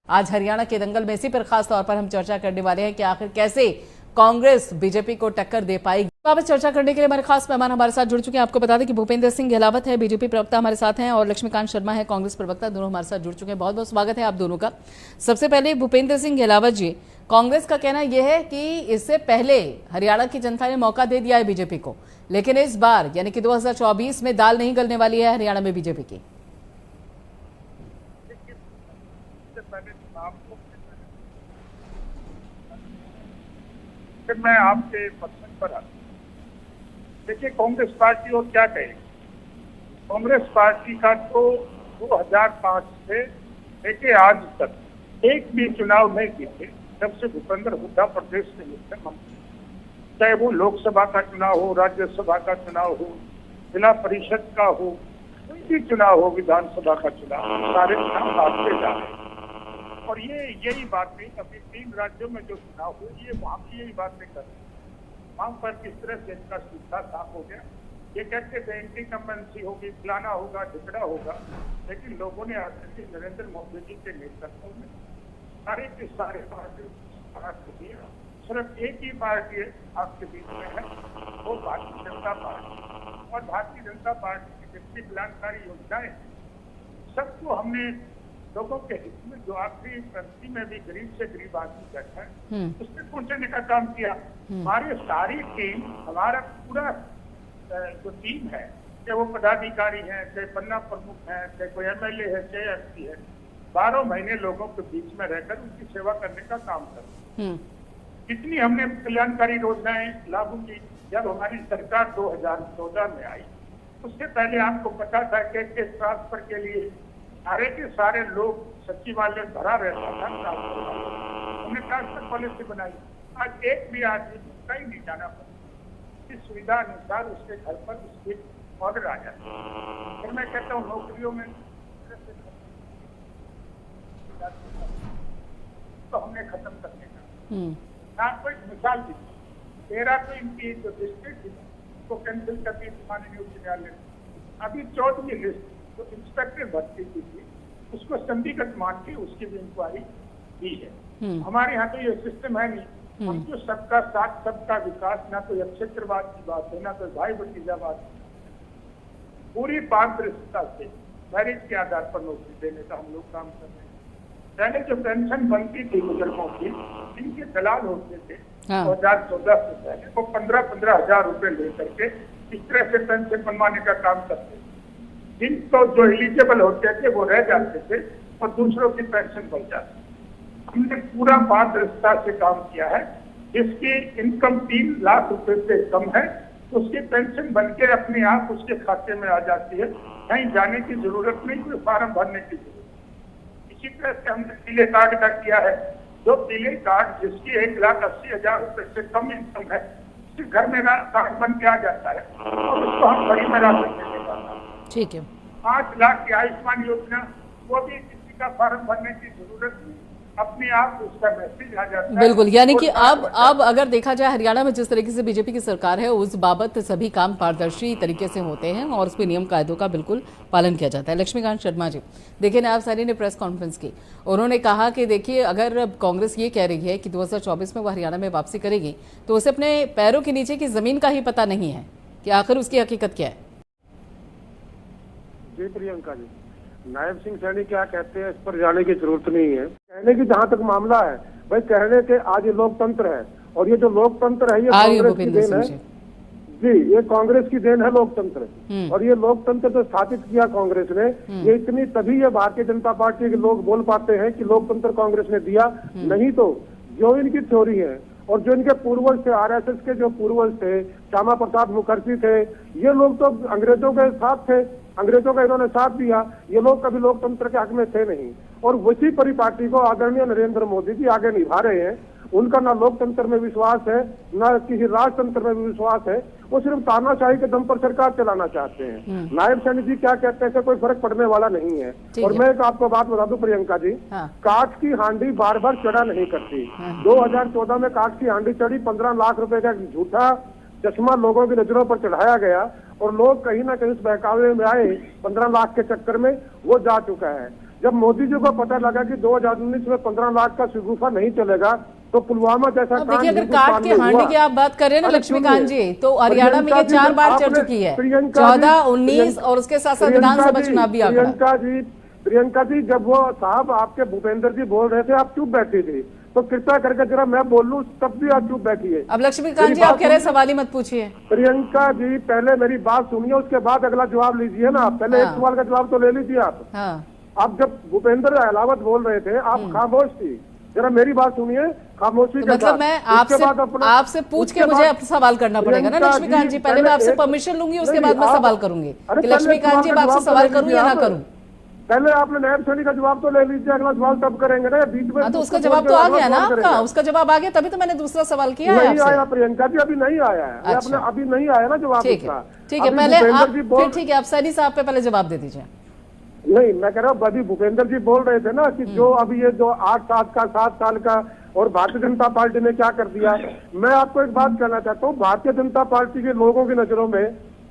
आज हरियाणा के दंगल में इसी पर खास तौर पर हम चर्चा करने वाले हैं कि आखिर कैसे कांग्रेस बीजेपी को टक्कर दे पाएगी। बाबत चर्चा करने के लिए हमारे खास मेहमान हमारे साथ जुड़ चुके हैं। आपको बता दें कि भूपेंद्र सिंह गहलावत है, बीजेपी प्रवक्ता हमारे साथ हैं, और लक्ष्मीकांत शर्मा है, कांग्रेस प्रवक्ता। दोनों हमारे साथ जुड़ चुके हैं। बहुत बहुत स्वागत है आप दोनों का। सबसे पहले भूपेंद्र सिंह गहलावत जी, कांग्रेस का कहना यह है कि इससे पहले हरियाणा की जनता ने मौका दे दिया है बीजेपी को, लेकिन इस बार यानी कि 2024 में दाल नहीं गलने वाली है हरियाणा में बीजेपी की। फिर मैं आपके प्रश्न पर आता हूँ। देखिए, कांग्रेस पार्टी और क्या कहेगी। कांग्रेस पार्टी का तो 2005 से लेके आज तक एक भी चुनाव नहीं जीते जब से भूपेंद्र हुड्डा प्रदेश के मुख्यमंत्री, चाहे वो लोकसभा का चुनाव हो, राज्यसभा का चुनाव हो, जिला परिषद का हो, कोई भी चुनाव हो, विधानसभा का चुनाव, सारे चुनाव हारते जा रहे हैं। और ये यही बात नहीं, अभी 3 राज्यों में जो चुनाव हुए ये वहां की यही बात नहीं कर रहे। वहां पर किस तरह से इनका सूखा साफ हो गया। ये कहते थे इंडिकम्बेंसी होगी, फलाना होगा, झगड़ा होगा, लेकिन लोगों ने आकर नरेंद्र मोदी जी के नेतृत्व में सारे के सारे पार्टी दिया। सिर्फ एक ही पार्टी आपके बीच में है, वो भारतीय जनता पार्टी। और भारतीय जनता पार्टी की जितनी कल्याणकारी योजनाएं सबको हमने लोगों के हित में, जो आखिरी पंक्ति में भी गरीब से गरीब आदमी बैठा है उसमें पहुंचाने का काम किया। हमारी सारी टीम, हमारा पूरा जो टीम है, चाहे वो पदाधिकारी है, चाहे पन्ना प्रमुख है, चाहे कोई एमएलए है, चाहे एमपी है, 12 महीने लोगों के बीच में रहकर उनकी सेवा करने का काम करते। कितनी हमने कल्याणकारी योजनाएं लागू की। जब हमारी सरकार 2014 में आई, उससे पहले आपको पता था कि ट्रांसफर के लिए सारे के सारे लोग सचिवालय भरा रहता था। हमने ट्रांसफर पॉलिसी बनाई। आज एक भी आदमी कहीं नहीं जाना पड़ता, इस सुविधा अनुसार उसके घर पर उसके ऑर्डर आ जाता है। फिर मैं कहता हूँ नौकरियों में तो हमने खत्म करने का कोई मिसाल दी। 13 तो इनकी जो डिस्ट्रिक्ट थी उसको कैंसिल कर दी माननीय उच्च न्यायालय ने। अभी 14वीं लिस्ट तो इंस्पेक्टर भर्ती की थी, उसको संदिग्ध मान के उसकी भी इंक्वायरी की है। हमारे यहाँ तो ये सिस्टम है नहीं। हम जो सबका साथ सबका विकास, ना तो क्षेत्रवाद की बात है, ना तो भाई भतीजावाद, पूरी पारदर्शिता से मैरिट के आधार पर नौकरी देने का हम लोग काम कर रहे हैं। पहले जो पेंशन बनती थी बुजुर्गों की, जिनके दलाल होते थे 2014 से पहले, वो 15-15 हजार रुपए लेकर के इस तरह से पेंशन बनवाने का काम करते थे। जिनको जो एलिजिबल होते थे वो रह जाते थे और दूसरों की पेंशन बढ़ जाती। हमने पूरा पारदर्शिता से काम किया है। जिसकी इनकम 3 लाख रुपए से कम है उसकी पेंशन बनके अपने आप उसके खाते में आ जाती है, कहीं जाने की जरूरत नहीं, कोई फार्म भरने की जरूरत। इसी तरह से हमने पीले कार्ड का किया है। जो पीले कार्ड जिसकी 1,80,000 रुपए से कम इनकम है, उसके घर में कार्ड बन के आ जाता है और उसको हम बड़ी में राशन देने का। ठीक है। 5 लाख की आयुष्मान योजना, वो भी किसी का फॉर्म भरने की जरूरत नहीं, अपने आप उसका मैसेज आ जाता है। बिल्कुल, यानी कि अब अगर देखा जाए हरियाणा में जिस तरीके से बीजेपी की सरकार है, उस बाबत सभी काम पारदर्शी तरीके से होते हैं और उसमें नियम कायदों का बिल्कुल पालन किया जाता है। लक्ष्मीकांत शर्मा जी, देखिए नायब सैनी ने प्रेस कॉन्फ्रेंस की, उन्होंने कहा कि देखिए अगर कांग्रेस ये कह रही है कि 2024 में वो हरियाणा में वापसी करेगी, तो उसे अपने पैरों के नीचे की जमीन का ही पता नहीं है कि आखिर उसकी हकीकत क्या है। जी प्रियंका जी, नायब सिंह सैनी क्या कहते हैं इस पर जाने की जरूरत नहीं है। कहने की जहाँ तक मामला है भाई, कहने के आज ये लोकतंत्र है और ये जो लोकतंत्र है ये कांग्रेस की देन है। जी, ये कांग्रेस की देन है लोकतंत्र। और ये लोकतंत्र जो स्थापित किया कांग्रेस ने, ये इतनी तभी ये भारतीय जनता पार्टी के लोग बोल पाते हैं कि लोकतंत्र कांग्रेस ने दिया। नहीं तो जो इनकी थ्योरी है और जो इनके पूर्वज थे, आरएसएस के जो पूर्वज थे, श्यामा प्रसाद मुखर्जी थे, ये लोग तो अंग्रेजों के साथ थे, अंग्रेजों का इन्होंने साथ दिया। ये लोग कभी लोकतंत्र के हक में थे नहीं और उसी परिपाटी को आदरणीय नरेंद्र मोदी जी आगे निभा रहे हैं। उनका ना लोकतंत्र में विश्वास है, ना किसी राजतंत्र में भी विश्वास है। वो सिर्फ तानाशाही के दम पर सरकार चलाना चाहते हैं। नायब सैनी जी क्या कहते हैं, कोई फर्क पड़ने वाला नहीं है। और मैं एक आपको बात बता दूं प्रियंका जी, काठ की हांडी बार बार चढ़ा नहीं करती। 2014 में काठ की हांडी चढ़ी, 15 लाख रुपए का झूठा चश्मा लोगों की नजरों पर चढ़ाया गया और लोग कहीं ना कहीं उस बहकावे में आए 15 लाख के चक्कर में, वो जा चुका है। जब मोदी जी को पता लगा कि 2019 में 15 लाख का शगुफा नहीं चलेगा, तो पुलवामा जैसा अब देखिए, अगर काट के हांडी की आप बात कर रहे हैं ना लक्ष्मीकांत जी, तो हरियाणा में ये 4 बार चढ़ चुकी है, 14, 19 और उसके साथ साथ विधानसभा चुनाव भी आंकड़ा। प्रियंका जी, जब वो साहब आपके भूपेंद्र जी बोल रहे थे, आप चुप बैठी थी, तो कृपया करके जरा मैं बोल लूं, तब भी आप चुप बैठी है। अब लक्ष्मीकांत जी आप कह रहे हैं सवाल ही मत पूछिए। प्रियंका जी, पहले मेरी बात सुनिए, उसके बाद अगला जवाब लीजिए ना। पहले एक सवाल का जवाब तो ले लीजिए आप। अब जब भूपेंद्र अहलावत बोल रहे थे, आप खामोश थी। जरा मेरी बात सुनिए, खामोशी के मतलब मैं आपसे पूछ के मुझे अब सवाल करना पड़ेगा ना लक्ष्मीकांत जी। पहले मैं आपसे परमिशन लूंगी, उसके बाद मैं सवाल करूंगी कि लक्ष्मीकांत जी अब आपसे सवाल करूं या ना करूं। पहले आपने नायब सैनी का जवाब तो ले लीजिए, अगला सवाल तब करेंगे ना। बीच में तो उसका जवाब तो आ गया ना आपका, उसका जवाब आ गया, तभी तो मैंने दूसरा सवाल किया है। नहीं आया प्रियंका जी, अभी नहीं आया है। अच्छा। अभी नहीं आया ना जवाब। ठीक है, पहले आप ठीक है, आप सैनी साहब पे पहले जवाब दे दीजिए। नहीं, मैं कह रहा हूँ अभी भूपेंद्र जी बोल रहे थे ना कि जो अभी ये जो 7 साल का और भारतीय जनता पार्टी ने क्या कर दिया। मैं आपको एक बात कहना चाहता हूँ, भारतीय जनता पार्टी के लोगों की नजरों में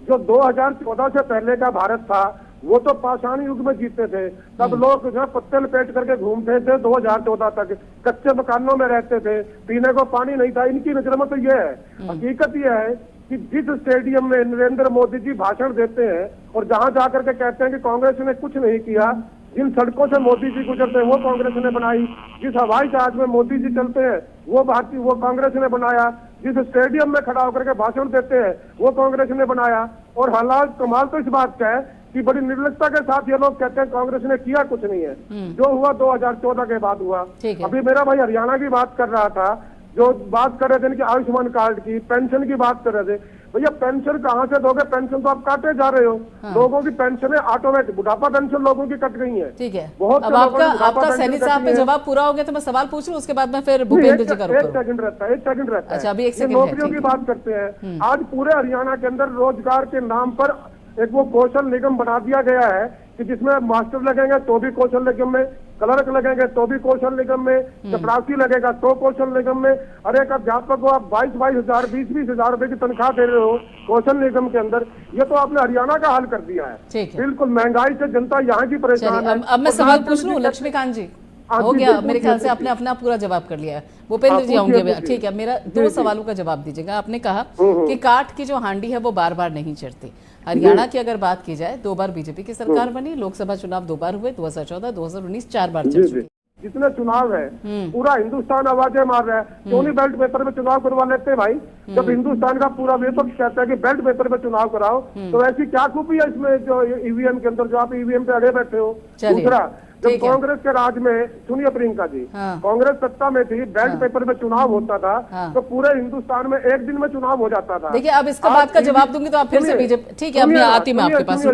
जो 2014 से पहले का भारत था, वो तो पाषाण युग में जीते थे। तब लोग जो पत्ते लपेट करके घूमते थे 2014 तक, कच्चे मकानों में रहते थे, पीने को पानी नहीं था। इनकी नजरों में तो ये है, हकीकत ये है कि जिस स्टेडियम में नरेंद्र मोदी जी भाषण देते हैं और जहां जाकर के कहते हैं कि कांग्रेस ने कुछ नहीं किया, जिन सड़कों से मोदी जी गुजरते हैं वो कांग्रेस ने बनाई, जिस हवाई जहाज में मोदी जी चलते हैं वो कांग्रेस ने बनाया, जिस स्टेडियम में खड़ा होकर के भाषण देते हैं वो कांग्रेस ने बनाया। और हालात कमाल तो इस बात का है कि बड़ी निर्लजता के साथ ये लोग कहते हैं कांग्रेस ने किया कुछ नहीं है। जो हुआ 2014 के बाद हुआ। अभी मेरा भाई हरियाणा की बात कर रहा था, जो बात कर रहे थे कि आयुष्मान कार्ड की, पेंशन की बात कर रहे थे। भैया पेंशन कहाँ से दोगे? पेंशन तो आप काटे जा रहे हो। लोगों की पेंशन है ऑटोमेटिक, बुढ़ापा पेंशन लोगों की कट गई है। ठीक है, बहुत अब आपका सैनी साहब पे जवाब पूरा हो गया तो मैं सवाल पूछ लूं, उसके बाद मैं फिर भूपेंद्र जी का रुक करूं। 1 सेकंड रहता है, 1 सेकंड रहता है। अच्छा, अभी 1 सेकंड नौकरियों की बात करते हैं। आज पूरे हरियाणा के अंदर रोजगार के नाम पर एक वो कौशल निगम बना दिया गया है कि जिसमें मास्टर लगेंगे तो भी कौशल निगम में, क्लर्क लगेंगे तो भी कौशल निगम में, चपरासी लगेगा तो कौशल निगम में। अरे एक अध्यापक को आप 22 हजार 20 हजार रुपए की तनख्वाह दे रहे हो कौशल निगम के अंदर। ये तो आपने हरियाणा का हाल कर दिया है। बिल्कुल महंगाई से जनता यहाँ की परेशान है। अब मैं सवाल पूछ लूं लक्ष्मीकांत जी, हो गया मेरे ख्याल से आपने अपना पूरा जवाब कर लिया है। भूपेंद्र जी होंगे, ठीक है, मेरा 2 सवालों का जवाब दीजिएगा। आपने कहा कि काठ की जो हांडी है वो बार बार नहीं चढ़ती। हरियाणा की अगर बात की जाए, 2 बार बीजेपी की सरकार बनी, लोकसभा चुनाव 2 बार हुए, 2014, 2019, 4 बार चल चुके। जितने चुनाव है पूरा हिंदुस्तान आवाजें मार रहा है, क्यों नहीं बेल्ट पेपर में चुनाव करवा लेते भाई? जब हिंदुस्तान का पूरा विपक्ष कहता है कि बेल्ट पेपर में चुनाव कराओ, तो ऐसी क्या खूबी है इसमें जो ईवीएम के अंदर, जो आप ईवीएम पे अड़े बैठे हो? दूसरा, जब कांग्रेस के राज में, सुनिए प्रियंका जी, कांग्रेस सत्ता में थी, बैलेट पेपर में चुनाव होता था, तो पूरे हिंदुस्तान में 1 दिन में चुनाव हो जाता था। देखिए, अब इसका बात का जवाब दूंगी तो आप फिर से बीजेपी, ठीक है, अब मैं आती हूं आपके पास।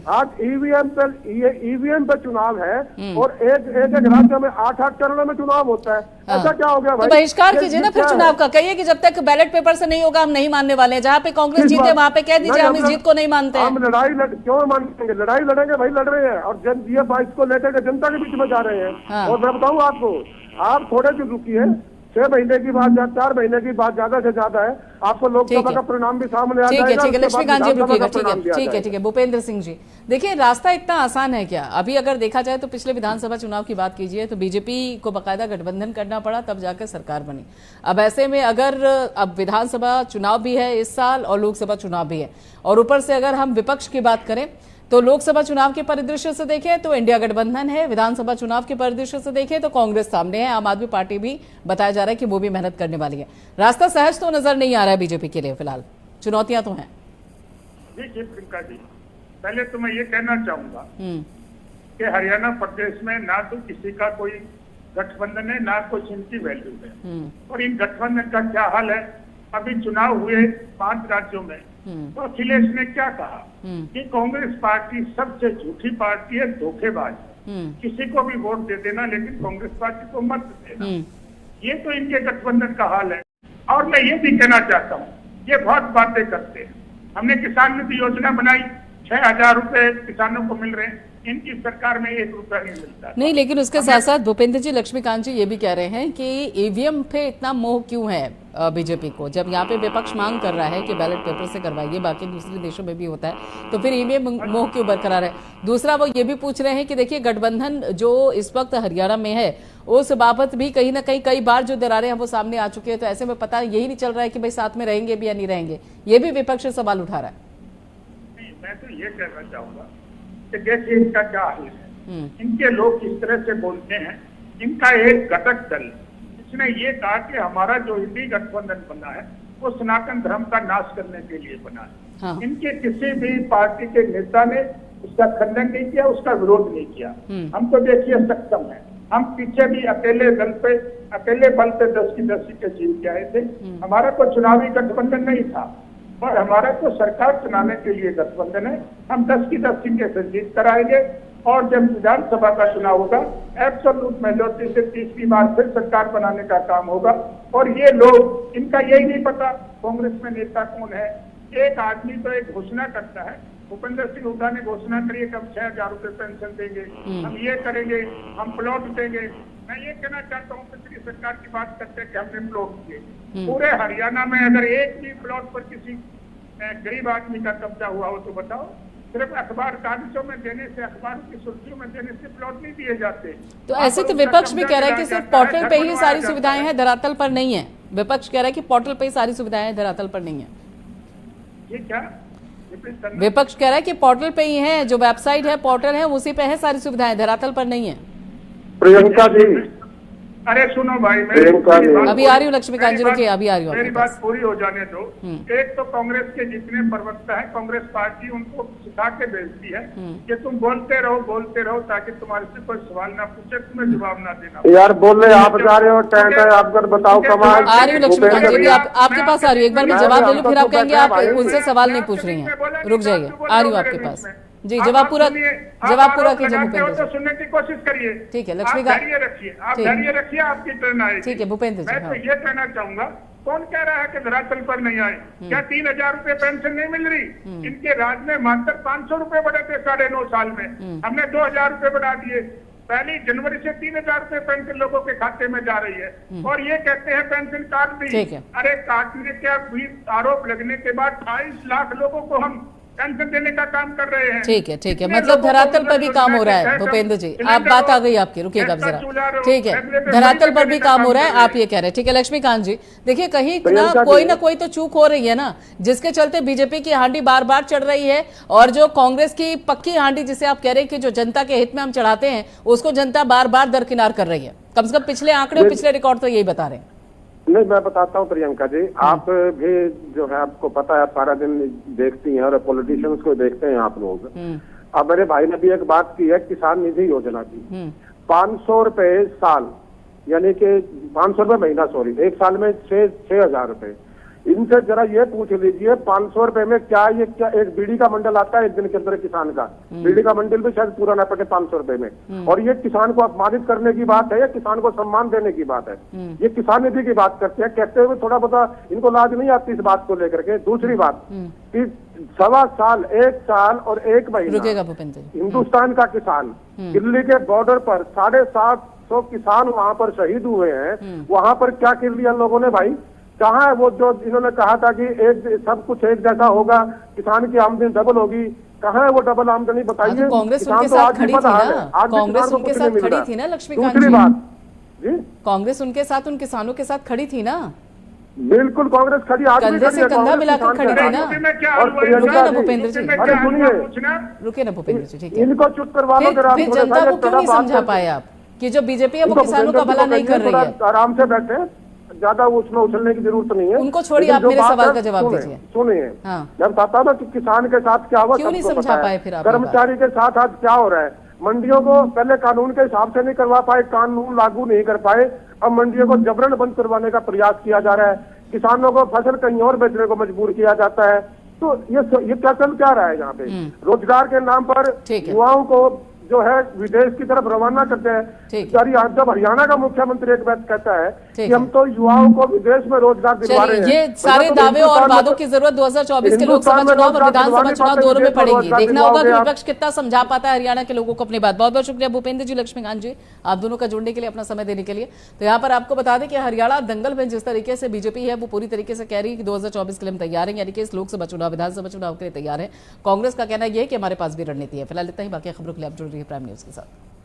आज ईवीएम पर चुनाव है और एक राज्य में 8 चरणों में चुनाव होता है। ऐसा क्या हो गया भाई? तो बहिष्कार कीजिए ना फिर चुनाव का, कहिए कि जब तक बैलेट पेपर से नहीं होगा हम नहीं मानने वाले हैं। जहाँ पे कांग्रेस जीते वहाँ पे कह दीजिए हम इस जीत को नहीं मानते हैं। हम लड़ाई क्यों मानेंगे? लड़ाई लड़ेंगे भाई, लड़ रहे हैं और ये 22 को लेकर जनता के बीच में जा रहे हैं। और मैं बताऊं आपको, आप थोड़े दिन रुकिए, 6 महीने की बात, 4 महीने की बात ज्यादा से ज्यादा है, आपको लोकसभा का परिणाम भी सामने आ जाएगा। ठीक है लक्ष्मीकांत जी रुकिएगा, ठीक है भूपेंद्र सिंह जी, देखिए रास्ता इतना आसान है क्या? अभी अगर देखा जाए तो पिछले विधानसभा चुनाव की बात कीजिए तो बीजेपी को बाकायदा गठबंधन करना पड़ा, तब जाकर सरकार बनी। अब ऐसे में अगर अब विधानसभा चुनाव भी है इस साल और लोकसभा चुनाव भी है, और ऊपर से अगर हम विपक्ष की बात करें तो लोकसभा चुनाव के परिदृश्य से देखें तो इंडिया गठबंधन है, विधानसभा चुनाव के परिदृश्य से देखें तो कांग्रेस सामने है, आम आदमी पार्टी भी बताया जा रहा है कि वो भी मेहनत करने वाली है। रास्ता सहज तो नजर नहीं आ रहा है बीजेपी के लिए, फिलहाल चुनौतियां तो हैं। देखिए प्रियंका जी, पहले तो मैं ये कहना चाहूंगा कि हरियाणा प्रदेश में ना तो किसी का कोई गठबंधन है, ना कुछ इनकी वैल्यू है। और इन गठबंधन का क्या हाल है? अभी चुनाव हुए 5 राज्यों में, तो अखिलेश ने क्या कहा कि कांग्रेस पार्टी सबसे झूठी पार्टी है, धोखेबाज है, किसी को भी वोट दे देना लेकिन कांग्रेस पार्टी को मत देना। ये तो इनके गठबंधन का हाल है। और मैं ये भी कहना चाहता हूँ, ये बहुत बातें करते हैं। हमने किसान निधि योजना बनाई, 6,000 रुपए किसानों को मिल रहे हैं, इनकी सरकार में 1 रुपया नहीं मिलता। नहीं, लेकिन उसके साथ साथ भूपेंद्र जी, लक्ष्मीकांत जी ये भी कह रहे हैं कि ईवीएम पे इतना मोह क्यों है बीजेपी को, जब यहाँ पे विपक्ष मांग कर रहा है कि बैलेट पेपर से करवाइए, बाकी दूसरे देशों में भी होता है, तो फिर ईवीएम मोह क्यों बरकरार है। दूसरा वो ये भी पूछ रहे हैं कि देखिए गठबंधन जो इस वक्त हरियाणा में है उस बाबत भी कहीं ना कहीं कई बार जो दरारें हैं वो सामने आ चुकी है, तो ऐसे में पता यही नहीं चल रहा है कि भाई साथ में रहेंगे भी या नहीं रहेंगे, ये भी विपक्ष सवाल उठा रहा है। नहीं, मैं तो ये कहना चाहूंगा कि देखिए इनका क्या हाल है, इनके लोग किस तरह से बोलते हैं। इनका एक घटक दल इसने ये कहा कि हमारा जो इंडी गठबंधन बना है वो सनातन धर्म का नाश करने के लिए बना है। हाँ। इनके किसी भी पार्टी के नेता ने उसका खंडन नहीं किया, उसका विरोध नहीं किया। हम तो देखिए सक्षम है, हम पीछे भी अकेले बल पे 10 की 10 सीटें जीत के आए थे। हमारा कोई चुनावी गठबंधन नहीं था और हमारा तो सरकार चलाने के लिए गठबंधन है। हम 10 की 10 सीटें से जीत कर आएंगे और जब विधानसभा का चुनाव होगा एब्सोल्यूट मेजॉरिटी से 30वीं बार फिर सरकार बनाने का काम होगा। और ये लोग, इनका यही नहीं पता कांग्रेस में नेता कौन है। एक आदमी तो एक घोषणा करता है, भूपेंद्र सिंह हुड्डा ने घोषणा करी है कि हम 6,000 रुपए पेंशन देंगे, हम ये करेंगे, हम प्लॉट देंगे। मैं ये कहना चाहता हूँ, पिछली सरकार की बात करते हैं कि हमने प्लॉट दिए। पूरे हरियाणा में अगर एक भी प्लॉट पर किसी गरीब आदमी का कब्जा हुआ हो तो बताओ। सिर्फ अखबार कागजों में देने से, अखबारों की सुर्खियों में देने से प्लॉट नहीं दिए जाते। तो ऐसे तो विपक्ष भी कह रहा है कि सिर्फ पोर्टल पे ही सारी सुविधाएं हैं, धरातल पर नहीं है। विपक्ष कह रहा है कि पोर्टल पे ही सारी सुविधाएं हैं, धरातल पर नहीं है। ये क्या विपक्ष कह रहा है कि पोर्टल पे ही है, जो वेबसाइट है पोर्टल है उसी पे है सारी सुविधाएं, धरातल पर नहीं है। प्रियंका जी, अरे सुनो भाई, अभी आ रही हूँ लक्ष्मीकांत जी, रुकिए अभी आ रही हूँ। मेरी बात पूरी हो जाने दो। एक तो कांग्रेस के जितने प्रवक्ता है, कांग्रेस पार्टी उनको सिखा के भेजती है कि तुम बोलते रहो ताकि तुम्हारे से कोई सवाल ना पूछे, तुम्हें जवाब ना देना। यार बोल रहे आप जा रहे हो, टेंट है, आप कर बताओ कमाल। आ रही हूँ लक्ष्मीकांत जी, आपके पास आ रही हूँ, एक बार मैं जवाब ले लूँ फिर आप कहेंगे आप उनसे सवाल नहीं पूछ रही हैं। रुक जाइए, आ रही हूँ आपके पास जी। जवाब पूरा कीजिए भूपेंद्र तो सुनने की कोशिश करिए। ठीक है लक्ष्मीकांत, धैर्य रखिए, आपकी ट्रेन आएगी। ठीक है भूपेंद्र जी। मैं तो ये कहना चाहूंगा, कौन कह रहा है कि धरातल पर नहीं आए? क्या 3,000 रुपए पेंशन नहीं मिल रही? इनके राज में मात्र 500 रुपए बढ़े थे 9.5 साल में, हमने 2,000 रुपए बढ़ा दिए। 1 जनवरी से 3,000 रुपए पेंशन लोगों के खाते में जा रही है और ये कहते हैं पेंशन काट दी। अरे काटने के आरोप लगने के बाद 28 लाख लोगों को हम पेंशन देने का काम कर रहे हैं। ठीक है, मतलब धरातल पर भी काम हो रहा है भूपेंद्र जी। आप बात आ गई आपकी, रुकिएगा जरा। ठीक है, धरातल पर भी काम हो रहा है, आप ये कह रहे हैं। ठीक है लक्ष्मीकांत जी, देखिए कहीं कोई ना कोई तो चूक हो रही है ना, जिसके चलते बीजेपी की हांडी बार बार चढ़ रही है और जो कांग्रेस की पक्की हांडी जिसे आप कह रहे हैं कि जो जनता के हित में हम चढ़ाते हैं उसको जनता बार बार दरकिनार कर रही है। कम से कम पिछले आंकड़े और पिछले रिकॉर्ड तो यही बता रहे हैं। नहीं, मैं बताता हूँ प्रियंका जी, आप भी जो है आपको पता है, आप सारा दिन देखती हैं और पॉलिटिशियंस को देखते हैं आप लोग। अब मेरे भाई ने भी एक बात की है किसान निधि योजना की, 500 रुपए साल, यानी कि 500 रुपए महीना, सॉरी, एक साल में 6,000 रुपए। इनसे जरा ये पूछ लीजिए 500 रुपए में क्या एक बीड़ी का मंडल आता है एक दिन के अंदर किसान का? बीड़ी का मंडल भी शायद पूरा ना पड़े 500 रुपए में। और ये किसान को अपमानित करने की बात है या किसान को सम्मान देने की बात है? ये किसान निधि की बात करते हैं, कहते हुए थोड़ा बहुत इनको लाज नहीं आती इस बात को लेकर के। दूसरी बात कि 1.25 साल, 1 साल और 1 महीना हिंदुस्तान का किसान, दिल्ली के बॉर्डर पर 750 किसान वहां पर शहीद हुए हैं। वहां पर क्या कर लिया लोगों ने भाई? कहाँ है वो जो इन्होंने कहा था कि सब कुछ एक जैसा होगा, किसान की आमदनी डबल होगी? कहाँ है वो डबल आमदनी बताइए? कांग्रेस उनके साथ खड़ी थी ना, कांग्रेस उनके साथ खड़ी थी ना लक्ष्मीकांत जी। दूसरी बात जी, कांग्रेस उनके साथ, उन किसानों के साथ खड़ी थी ना। बिल्कुल कांग्रेस खड़ी, आज भी कंधे से कंधा मिलाकर खड़ी थी ना। रुके ना भूपेंद्र जी, अरे सुनिए, रुके ना भूपेंद्र जी। ठीक है, इनको चुप करवा लो जरा। फिर जनता को क्यों नहीं समझा पाए आप कि जो बीजेपी है वो किसानों का भला नहीं कर रही है? आराम से बैठे, ज्यादा उसमें उछलने की जरूरत नहीं है। उनको छोड़िए, आप मेरे सवाल का जवाब दीजिए। सुनिए, जब बताता ना कि किसान के साथ क्या हुआ, क्यों नहीं समझा पाए फिर आप? कर्मचारी के साथ आज क्या हो रहा है? मंडियों को पहले कानून के हिसाब से नहीं करवा पाए, कानून लागू नहीं कर पाए, अब मंडियों को जबरन बंद करवाने का प्रयास किया जा रहा है। किसानों को फसल कहीं और बेचने को मजबूर किया जाता है। तो ये क्या चल क्या रहा है यहाँ पे? रोजगार के नाम पर युवाओं को जो है विदेश की तरफ रवाना करते हैं। ठीक। जब हरियाणा का मुख्यमंत्री एक बात कहता है ठीक कि हम तो युवाओं को विदेश में रोजगार दिलवा रहे हैं, ये तो सारे तो दावे और हिंदुस्तान में वादों तो- की जरूरत 2024 के लोकसभा हिंदुस्तान में चुनाव और रोजगार विधानसभा दिलवाने चुनाव पाते दोनों में विदेश में पड़ेगी। रोजगार देखना होगा कि दिलवाओगे आप। विपक्ष कितना समझा पाता है हरियाणा के लोगों को अपनी बात। बहुत बहुत शुक्रिया भूपेंद्र जी, लक्ष्मीकांत जी, आप दोनों का जुड़ने के लिए, अपना समय देने के लिए। तो यहाँ पर आपको बता दें कि हरियाणा दंगल में जिस तरीके से बीजेपी है वो पूरी तरीके से कह रही है कि 2024 के लिए हम तैयार हैं, यानी कि इस लोकसभा चुनाव विधानसभा चुनाव के लिए तैयार है। कांग्रेस का कहना यह है कि हमारे पास भी रणनीति है। फिलहाल इतना ही, बाकी खबरों के लिए आप जुड़ रही है प्राइम न्यूज के साथ।